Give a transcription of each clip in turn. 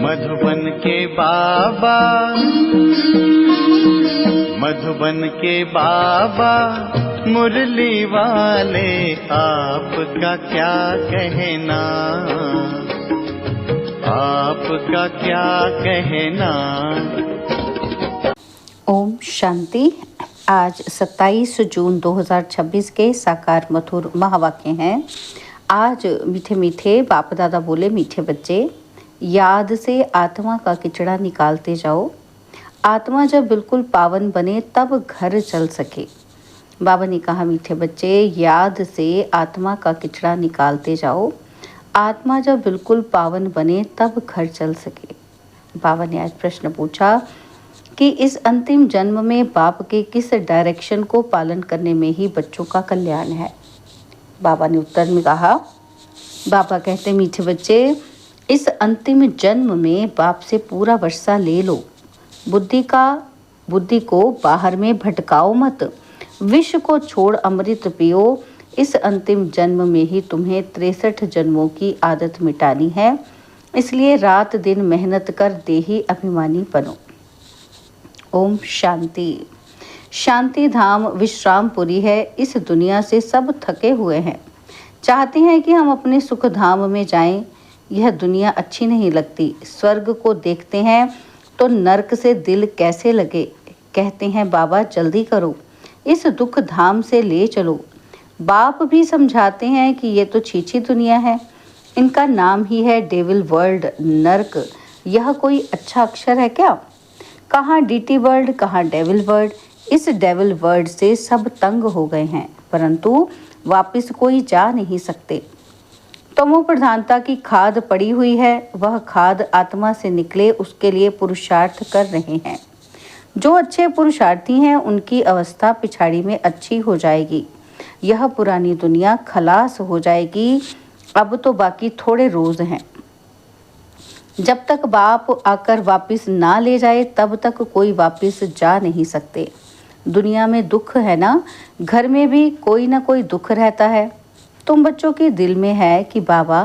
मधुबन के बाबा, मधुबन के बाबा मुरली वाले, आपका क्या कहना, आपका क्या कहना। ओम शांति। आज 27 जून 2026 के साकार मधुर महावाक्य हैं। आज मीठे मीठे बाप दादा बोले, मीठे बच्चे, याद से आत्मा का किचड़ा निकालते जाओ। आत्मा जब बिल्कुल पावन बने तब घर चल सके। बाबा ने कहा, मीठे बच्चे, याद से आत्मा का किचड़ा निकालते जाओ। आत्मा जब बिल्कुल पावन बने तब घर चल सके। बाबा ने आज प्रश्न पूछा कि इस अंतिम जन्म में बाप के किस डायरेक्शन को पालन करने में ही बच्चों का कल्याण है। बाबा ने उत्तर में कहा, बाबा कहते, मीठे बच्चे, इस अंतिम जन्म में बाप से पूरा वर्षा ले लो। बुद्धि को बाहर में भटकाओ मत। विष को छोड़ अमृत पियो। इस अंतिम जन्म में ही तुम्हें 63 जन्मों की आदत मिटानी है। इसलिए रात दिन मेहनत कर देही अभिमानी बनो। ओम शांति। शांति धाम विश्रामपुरी है। इस दुनिया से सब थके हुए हैं, चाहते हैं कि हम अपने सुख धाम में जाएं। यह दुनिया अच्छी नहीं लगती। स्वर्ग को देखते हैं तो नरक से दिल कैसे लगे। कहते हैं, बाबा जल्दी करो, इस दुख धाम से ले चलो। बाप भी समझाते हैं कि ये तो छीछी दुनिया है, इनका नाम ही है डेविल वर्ल्ड, नरक। यह कोई अच्छा अक्षर है क्या? कहाँ डीटी वर्ल्ड, कहाँ डेविल वर्ल्ड। इस डेविल वर्ल्ड से सब तंग हो गए हैं, परंतु वापस कोई जा नहीं सकते। तमो प्रधानता की खाद पड़ी हुई है, वह खाद आत्मा से निकले उसके लिए पुरुषार्थ कर रहे हैं। जो अच्छे पुरुषार्थी हैं उनकी अवस्था पिछाड़ी में अच्छी हो जाएगी। यह पुरानी दुनिया खलास हो जाएगी। अब तो बाकी थोड़े रोज हैं। जब तक बाप आकर वापस ना ले जाए तब तक कोई वापस जा नहीं सकते। दुनिया में दुख है ना, घर में भी कोई ना कोई दुख रहता है। तुम बच्चों के दिल में है कि बाबा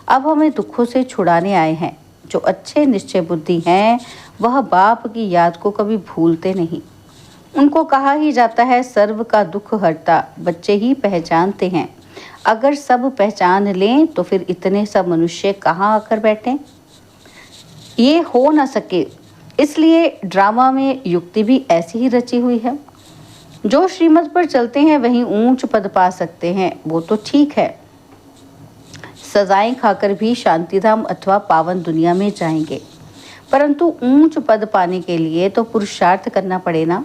अब हमें दुखों से छुड़ाने आए हैं। जो अच्छे निश्चय बुद्धि हैं वह बाप की याद को कभी भूलते नहीं। उनको कहा ही जाता है, सर्व का दुख हरता बच्चे ही पहचानते हैं। अगर सब पहचान लें तो फिर इतने सब मनुष्य कहाँ आकर बैठे। ये हो ना सके, इसलिए ड्रामा में युक्ति भी ऐसी ही रची हुई है। जो श्रीमत पर चलते हैं वहीं ऊंच पद पा सकते हैं, वो तो ठीक है। सजाएं खाकर भी शांतिधाम अथवा पावन दुनिया में जाएंगे, परंतु ऊंच पद पाने के लिए तो पुरुषार्थ करना पड़े ना।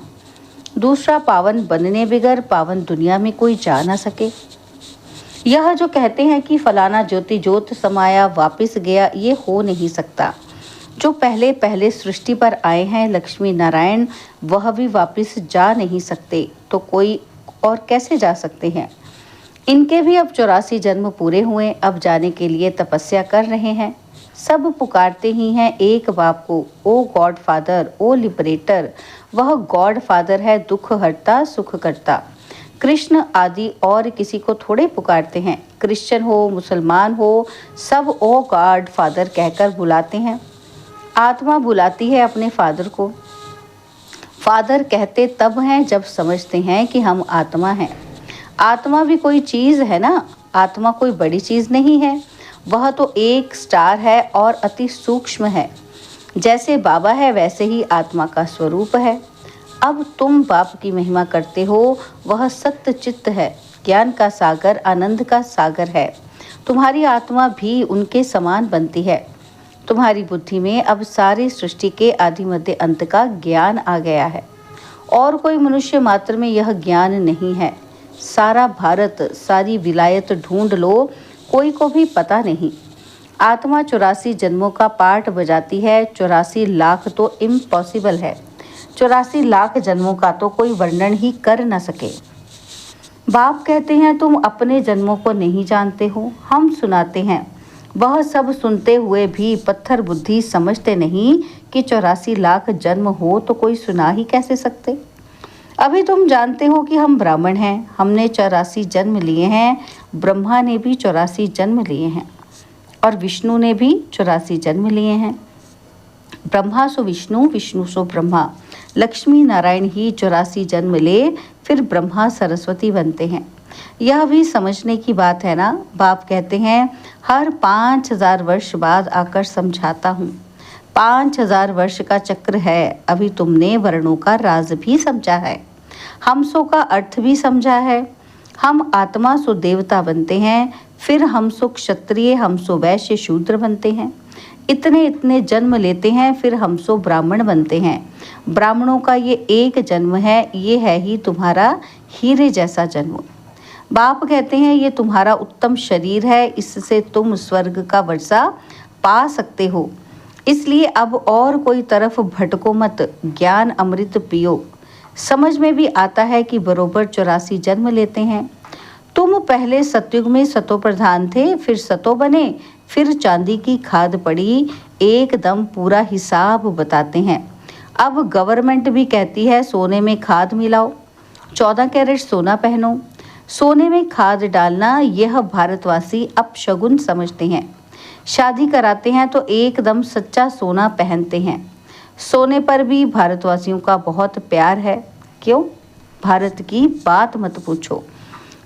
दूसरा, पावन बनने बगैर पावन दुनिया में कोई जा ना सके। यह जो कहते हैं कि फलाना ज्योति ज्योत समाया वापिस गया, ये हो नहीं सकता। जो पहले पहले सृष्टि पर आए हैं लक्ष्मी नारायण, वह भी वापस जा नहीं सकते, तो कोई और कैसे जा सकते हैं। इनके भी अब 84 जन्म पूरे हुए, अब जाने के लिए तपस्या कर रहे हैं। सब पुकारते ही हैं एक बाप को, ओ गॉड फादर, ओ लिबरेटर। वह गॉड फादर है, दुख हरता सुख करता। कृष्ण आदि और किसी को थोड़े पुकारते हैं। क्रिश्चियन हो मुसलमान हो, सब ओ गॉड फादर कहकर बुलाते हैं। आत्मा बुलाती है अपने फादर को। फादर कहते तब हैं जब समझते हैं कि हम आत्मा हैं। आत्मा भी कोई चीज़ है ना, आत्मा कोई बड़ी चीज़ नहीं है। वह तो एक स्टार है और अति सूक्ष्म है। जैसे बाबा है वैसे ही आत्मा का स्वरूप है। अब तुम बाप की महिमा करते हो, वह सत्य चित्त है, ज्ञान का सागर, आनंद का सागर है। तुम्हारी आत्मा भी उनके समान बनती है। तुम्हारी बुद्धि में अब सारी सृष्टि के आदि मध्य अंत का ज्ञान आ गया है, और कोई मनुष्य मात्र में यह ज्ञान नहीं है। सारा भारत, सारी विलायत ढूंढ लो, कोई को भी पता नहीं। आत्मा 84 जन्मों का पाठ बजाती है। 84 लाख तो इम्पॉसिबल है। 84 लाख जन्मों का तो कोई वर्णन ही कर न सके। बाप कहते हैं, तुम अपने जन्मों को नहीं जानते हो, हम सुनाते हैं। वह सब सुनते हुए भी पत्थर बुद्धि समझते नहीं कि 84 लाख जन्म हो तो कोई सुना ही कैसे सकते। अभी तुम जानते हो कि हम ब्राह्मण हैं, हमने 84 जन्म लिए हैं। ब्रह्मा ने भी 84 जन्म लिए हैं और विष्णु ने भी 84 जन्म लिए हैं। ब्रह्मा सो विष्णु, विष्णु सो ब्रह्मा। लक्ष्मी नारायण ही 84 जन्म ले, फिर ब्रह्मा सरस्वती बनते हैं। यह भी समझने की बात है ना। बाप कहते हैं हर 5000 वर्ष बाद आकर समझाता हूँ। 5000 वर्ष का चक्र है। अभी तुमने वर्णों का राज भी समझा है, हमसों का अर्थ भी समझा है। हम आत्मा सो देवता बनते हैं, फिर हम सो क्षत्रिय, हम सो वैश्य शूद्र बनते हैं। इतने इतने जन्म लेते हैं, फिर हम सो ब्राह्मण बनते हैं। ब्राह्मणों का ये एक जन्म है, ये है ही तुम्हारा हीरे जैसा जन्म। बाप कहते हैं ये तुम्हारा उत्तम शरीर है, इससे तुम स्वर्ग का वर्षा पा सकते हो। इसलिए अब और कोई तरफ भटको मत, ज्ञान अमृत पियो। समझ में भी आता है कि बरोबर 84 जन्म लेते हैं। तुम पहले सतयुग में सतो प्रधान थे, फिर सतो बने, फिर चांदी की खाद पड़ी, एकदम पूरा हिसाब बताते हैं। अब गवर्नमेंट भी कहती है सोने में खाद मिलाओ, 14 कैरेट सोना पहनो। सोने में खाद डालना यह भारतवासी अपशगुन समझते हैं। शादी कराते हैं तो एकदम सच्चा सोना पहनते हैं। सोने पर भी भारतवासियों का बहुत प्यार है। क्यों? भारत की बात मत पूछो।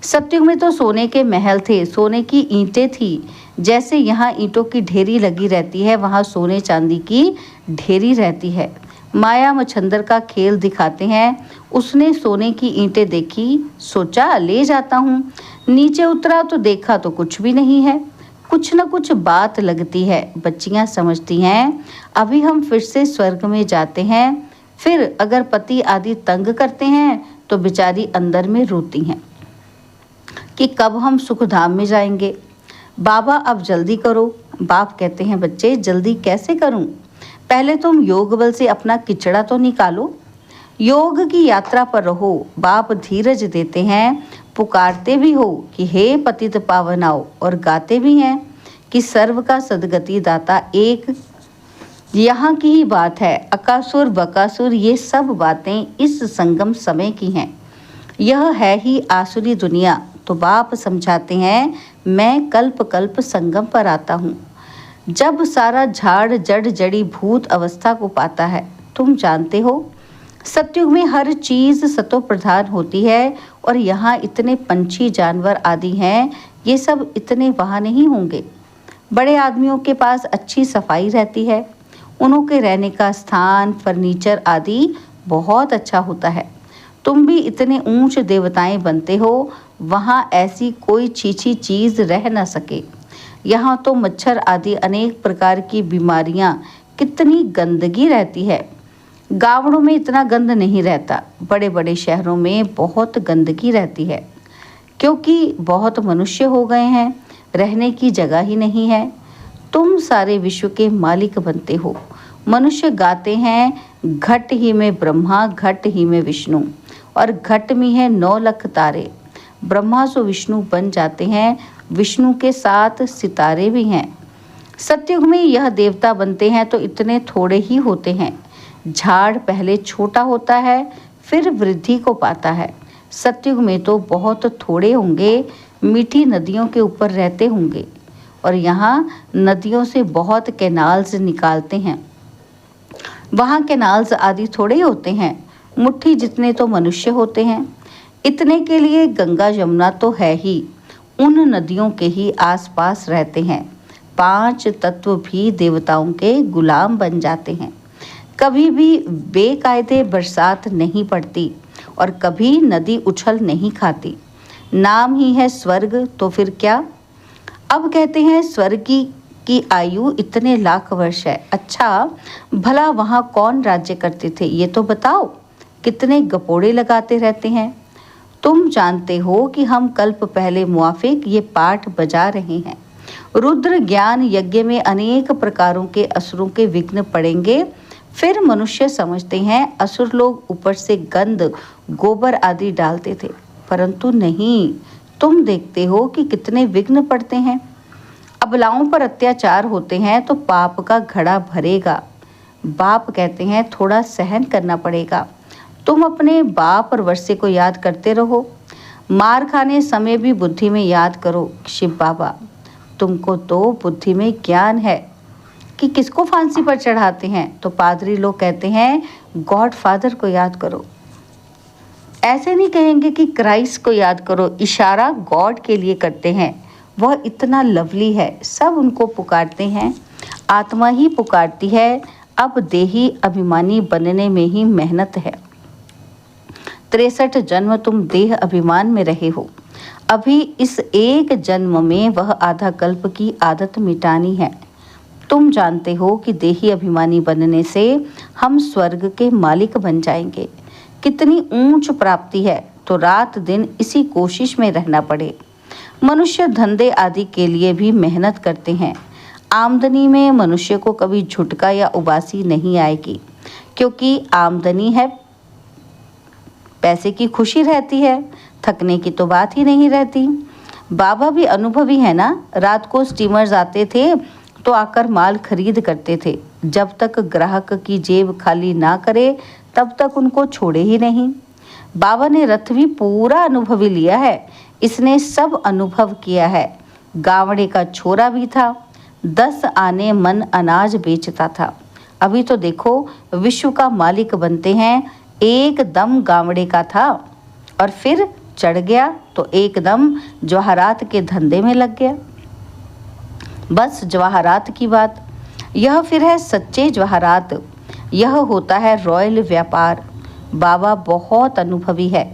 सतयुग में तो सोने के महल थे, सोने की ईंटें थी। जैसे यहाँ ईंटों की ढेरी लगी रहती है, वहाँ सोने चांदी की ढेरी रहती है। माया मच्छंदर का खेल दिखाते हैं। उसने सोने की ईंटें देखी, सोचा ले जाता हूँ। नीचे उतरा तो देखा तो कुछ भी नहीं है। कुछ न कुछ बात लगती है। बच्चियां समझती हैं अभी हम फिर से स्वर्ग में जाते हैं। फिर अगर पति आदि तंग करते हैं तो बेचारी अंदर में रोती हैं कि कब हम सुखधाम में जाएंगे। बाबा अब जल्दी करो। बाप कहते हैं बच्चे जल्दी कैसे करूं? पहले तुम योग बल से अपना किचड़ा तो निकालो, योग की यात्रा पर रहो। बाप धीरज देते हैं, पुकारते भी हो कि हे पतित पावन आओ, और गाते भी हैं कि सर्व का सदगति दाता एक। यहाँ की ही बात है। अकासुर बकासुर ये सब बातें इस संगम समय की हैं। यह है ही आसुरी दुनिया। तो बाप समझाते हैं मैं कल्प कल्प संगम पर आता हूँ, जब सारा झाड़ जड़ जड़ी भूत अवस्था को पाता है। तुम जानते हो सतयुग में हर चीज सतो प्रधान होती है, और यहाँ इतने पंछी जानवर आदि हैं, ये सब इतने वहाँ नहीं होंगे। बड़े आदमियों के पास अच्छी सफाई रहती है, उन्हों के रहने का स्थान फर्नीचर आदि बहुत अच्छा होता है। तुम भी इतने ऊंच देवताएं बनते हो, वहाँ ऐसी कोई छीछी चीज रह न सके। यहाँ तो मच्छर आदि अनेक प्रकार की बीमारियाँ, कितनी गंदगी रहती है। गाँवों में इतना गंद नहीं रहता, बड़े बड़े शहरों में बहुत गंदगी रहती है, क्योंकि बहुत मनुष्य हो गए हैं, रहने की जगह ही नहीं है। तुम सारे विश्व के मालिक बनते हो। मनुष्य गाते हैं घट ही में ब्रह्मा, घट ही में विष्णु, और घट में है 9 लाख तारे। ब्रह्मा सो विष्णु बन जाते हैं, विष्णु के साथ सितारे भी हैं। सतयुग में यह देवता बनते हैं तो इतने थोड़े ही होते हैं। झाड़ पहले छोटा होता है, फिर वृद्धि को पाता है। सतयुग में तो बहुत थोड़े होंगे, मीठी नदियों के ऊपर रहते होंगे, और यहाँ नदियों से बहुत कैनाल्स निकालते हैं। वहाँ कैनाल्स आदि थोड़े होते हैं, मुट्ठी जितने तो मनुष्य होते हैं। इतने के लिए गंगा यमुना तो है ही, उन नदियों के ही आसपास रहते हैं। 5 तत्व भी देवताओं के गुलाम बन जाते हैं। कभी भी बेकायदे बरसात नहीं पड़ती, और कभी नदी उछल नहीं खाती। नाम ही है स्वर्ग, तो फिर क्या? अब कहते हैं स्वर्ग की आयु इतने लाख वर्ष है। अच्छा भला वहाँ कौन राज्य करते थे ये तो बताओ। कितने गपोड़े लगाते रहते हैं। तुम जानते हो कि हम कल्प पहले मुआफिक ये पाठ बजा रहे हैं। रुद्र ज्ञान यज्ञ में अनेक प्रकारों के असुरों के विघ्न पड़ेंगे। फिर मनुष्य समझते हैं असुर लोग ऊपर से गंध गोबर आदि डालते थे, परंतु नहीं। तुम देखते हो कि कितने विघ्न पड़ते हैं। अबलाओं पर अत्याचार होते हैं तो पाप का घड़ा भरेगा। बाप कहते हैं थोड़ा सहन करना पड़ेगा। तुम अपने बाप और वर्षे को याद करते रहो। मार खाने समय भी बुद्धि में याद करो शिव बाबा, तुमको तो बुद्धि में ज्ञान है। कि किसको फांसी पर चढ़ाते हैं, तो पादरी लोग कहते हैं गॉड फादर को याद करो। ऐसे नहीं कहेंगे कि क्राइस्ट को याद करो, इशारा गॉड के लिए करते हैं, वह इतना लवली है। सब उनको पुकारते हैं, आत्मा ही पुकारती है। अब देही अभिमानी बनने में ही मेहनत है। 63 जन्म तुम देह अभिमान में रहे हो, अभी इस एक जन्म में वह आधा कल्प की आदत मिटानी है। तुम जानते हो कि देही अभिमानी बनने से हम स्वर्ग के मालिक बन जाएंगे। कितनी ऊंच प्राप्ति है, तो रात दिन इसी कोशिश में रहना पड़े। मनुष्य धंधे आदि के लिए भी मेहनत करते हैं। आमदनी में मनुष्य को कभी झुटका या उबासी नहीं आएगी, क्योंकि आमदनी है, पैसे की खुशी रहती है, थकने की तो बात ही नहीं रहती। बाबा भी अनुभवी है ना, रात को स्टीमर्स आते थे तो आकर माल खरीद करते थे। जब तक ग्राहक की जेब खाली ना करे तब तक उनको छोड़े ही नहीं। बाबा ने रथ भी पूरा अनुभवी लिया है, इसने सब अनुभव किया है। गावड़े का छोरा भी था, 10 आने मन अनाज बेचता था। अभी तो देखो विश्व का मालिक बनते हैं। एकदम गावड़े का था और फिर चढ़ गया तो एकदम जवाहरात के धंधे में लग गया। बस जवाहरात की बात, यह फिर है सच्चे जवाहरात, यह होता है रॉयल व्यापार। बाबा बहुत अनुभवी है।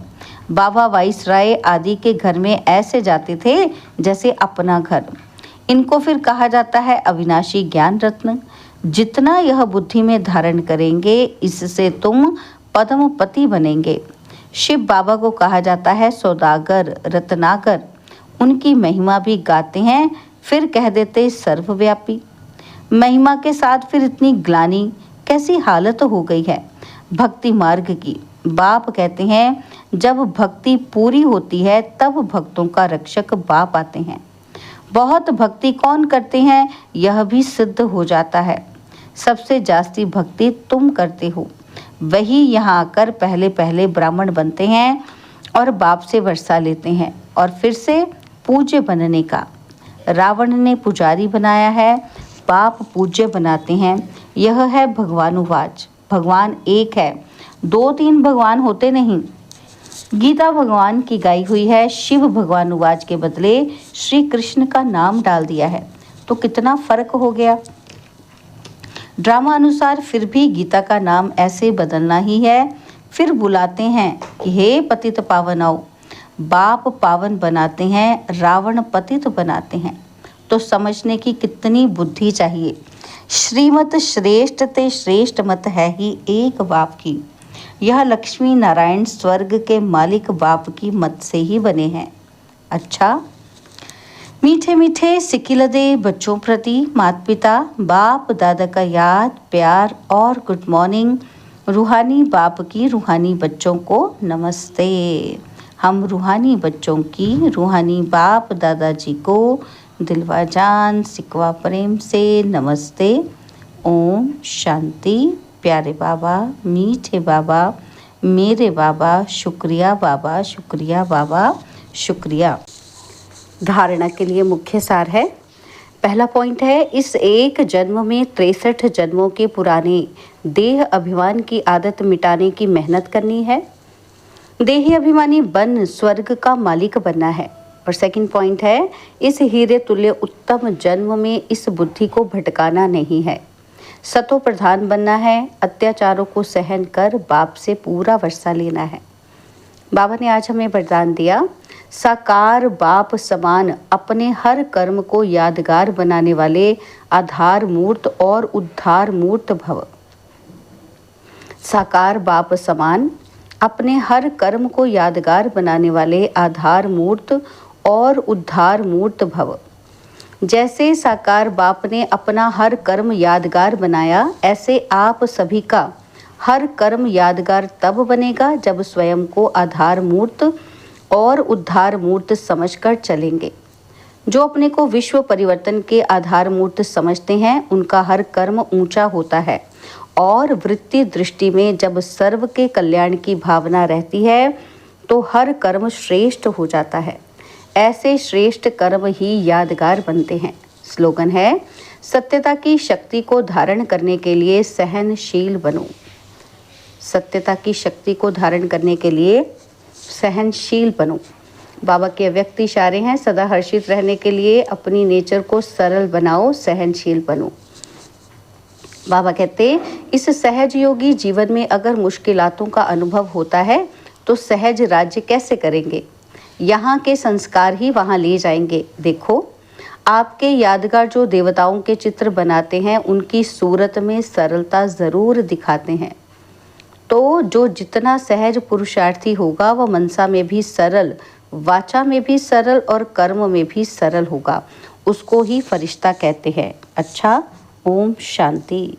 बाबा वाइसराय आदि के घर में ऐसे जाते थे जैसे अपना घर। इनको फिर कहा जाता है अविनाशी ज्ञान रत्न। जितना यह बुद्धि में धारण करेंगे, इससे तुम पद्मपति बनेंगे। शिव बाबा को कहा जाता है सौदागर, रत्नाकर। उनकी महिमा भी गाते हैं, फिर कह देते सर्वव्यापी। महिमा के साथ फिर इतनी ग्लानि, कैसी हालत हो गई है भक्ति मार्ग की। बाप कहते हैं जब भक्ति पूरी होती है तब भक्तों का रक्षक बाप आते हैं। बहुत भक्ति कौन करते हैं यह भी सिद्ध हो जाता है। सबसे जास्ती भक्ति तुम करते हो, वही यहाँ आकर पहले पहले ब्राह्मण बनते हैं और बाप से वर्षा लेते हैं और फिर से पूज्य बनने का। रावण ने पुजारी बनाया है, बाप पूज्य बनाते हैं। यह है भगवानुवाच। भगवान एक है, 2-3 भगवान होते नहीं। गीता भगवान की गाई हुई है, शिव भगवानुवाच के बदले श्री कृष्ण का नाम डाल दिया है, तो कितना फर्क हो गया। ड्रामा अनुसार फिर भी गीता का नाम ऐसे बदलना ही है। फिर बुलाते हैं कि हे पतित पावन आओ। बाप पावन बनाते हैं, रावण पतित बनाते हैं। तो समझने की कितनी बुद्धि चाहिए। श्रीमत श्रेष्ठ ते श्रेष्ठ मत है ही एक बाप की। यह लक्ष्मी नारायण स्वर्ग के मालिक बाप की मत से ही बने हैं। अच्छा, मीठे मीठे सिकिलदे बच्चों प्रति माता पिता बाप दादा का याद प्यार और गुड मॉर्निंग। रूहानी बाप की रूहानी बच्चों को नमस्ते। हम रूहानी बच्चों की रूहानी बाप दादाजी को दिलवा जान सिकवा प्रेम से नमस्ते। ओम शांति। प्यारे बाबा, मीठे बाबा, मेरे बाबा, शुक्रिया बाबा, शुक्रिया बाबा, शुक्रिया। धारणा के लिए मुख्य सार है। पहला पॉइंट है, इस एक जन्म में 63 जन्मों के पुराने देह अभिमान की आदत मिटाने की मेहनत करनी है। देही अभिमानी बन स्वर्ग का मालिक बनना है। और सेकंड पॉइंट है, इस हीरे तुल्य उत्तम जन्म में इस बुद्धि को भटकाना नहीं है। सतो प्रधान बनना है, अत्याचारों को सहन कर बाप से पूरा वर्षा लेना है। बाबा ने आज हमें वरदान दिया, साकार बाप समान अपने हर कर्म को यादगार बनाने वाले आधार मूर्त और उद्धार मूर्त भव। साकार बाप समान अपने हर कर्म को यादगार बनाने वाले आधार मूर्त और उद्धार मूर्त भव। जैसे साकार बाप ने अपना हर कर्म यादगार बनाया, ऐसे आप सभी का हर कर्म यादगार तब बनेगा जब स्वयं को आधार मूर्त और उद्धार मूर्त समझकर चलेंगे। जो अपने को विश्व परिवर्तन के आधार मूर्त समझते हैं, उनका हर कर्म ऊंचा होता है और वृत्ति दृष्टि में जब सर्व के कल्याण की भावना रहती है तो हर कर्म श्रेष्ठ हो जाता है। ऐसे श्रेष्ठ कर्म ही यादगार बनते हैं। स्लोगन है, सत्यता की शक्ति को धारण करने के लिए सहनशील बनो। सत्यता की शक्ति को धारण करने के लिए सहनशील बनो। बाबा के अव्यक्त इशारे हैं, सदा हर्षित रहने के लिए अपनी नेचर को सरल बनाओ, सहनशील बनो। बाबा कहते इस सहज योगी जीवन में अगर मुश्किलातों का अनुभव होता है तो सहज राज्य कैसे करेंगे? यहाँ के संस्कार ही वहाँ ले जाएंगे। देखो, आपके यादगार जो देवताओं के चित्र बनाते हैं उनकी सूरत में सरलता ज़रूर दिखाते हैं। तो जो जितना सहज पुरुषार्थी होगा वह मनसा में भी सरल, वाचा में भी सरल और कर्म में भी सरल होगा। उसको ही फरिश्ता कहते हैं। अच्छा, ओम शांति।